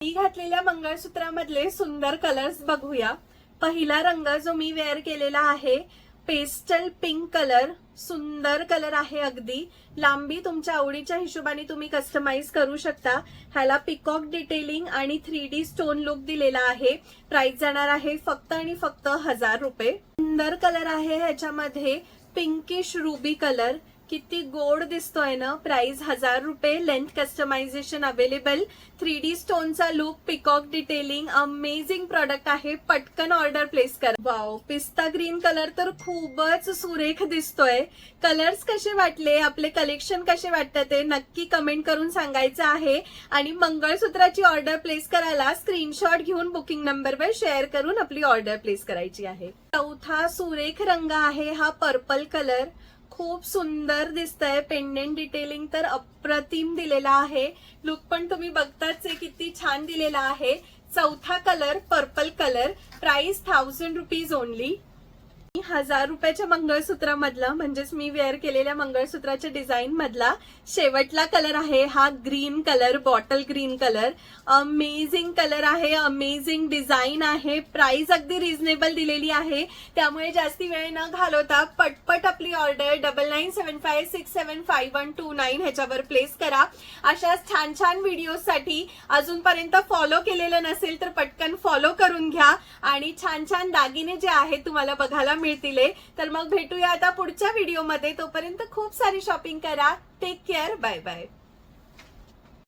मी घातलेल्या मंगळसूत्रामधले सुंदर कलर्स बघूया। पहिला रंग जो मी वेअर केलेला आहे पेस्टल पिंक कलर, सुंदर कलर आहे। अगदी लांबी तुमच्या आवडीच्या हिशोबाने तुम्ही कस्टमाइज करू शकता। ह्याला पिकॉक डिटेलिंग आणि 3D स्टोन लुक दिलेला आहे। प्राइस जाणार आहे फक्त आणि फक्त 1000 रुपये। सुंदर कलर आहे ह्याच्यामध्ये पिंकिश रुबी कलर, किती गोड दिसतोय ना। प्राइस 1000 रुपये। Length customisation available. 3D स्टोनचा look, peacock detailing, amazing product आहे। पटकन ऑर्डर प्लेस करा। वाव, पिस्ता ग्रीन कलर तर खूपच सुरेख दिसतोय। कलर्स कसे वाटले, आपले कलेक्शन कसे वाटतं ते नक्की कमेंट करून सांगायचं आहे। आणि मंगळसूत्राची ऑर्डर प्लेस करायला स्क्रीनशॉट घेऊन बुकिंग नंबरवर शेअर करून आपली ऑर्डर प्लेस करायची आहे। चौथा सुरेख रंग आहे हा पर्पल कलर, खूप सुंदर दिसतंय। पेंडेंट डिटेलिंग तर अप्रतिम दिलेला आहे। लुक पण तुम्ही बघताच आहे किती छान दिलेला आहे। चौथा colour purple colour, price 1000 rupees only. 1000 रुपयाच्या मंगळसूत्रामधला म्हणजेच मी वेअर केलेल्या मंगळसूत्राच्या डिझाईन मधला शेवटला कलर आहे हा green colour, bottle green colour. Amazing colour आहे, अमेझिंग डिझाईन आहे। प्राइस अगदी रिझनेबल दिलेली आहे, त्यामुळे जास्ती वेळ न घालवता पटपट आपली ऑर्डर 9975675129 ह्याच्यावर प्लेस करा। अशाच छान छान व्हिडिओसाठी अजूनपर्यंत फॉलो केलेलं नसेल तर पटकन फॉलो करून घ्या आणि छान छान दागिने जे आहेत तुम्हाला बघायला मिळतील। तर मग भेटूया आता पुढच्या व्हिडिओमध्ये। तोपर्यंत खूप सारी शॉपिंग करा। Take care, bye bye.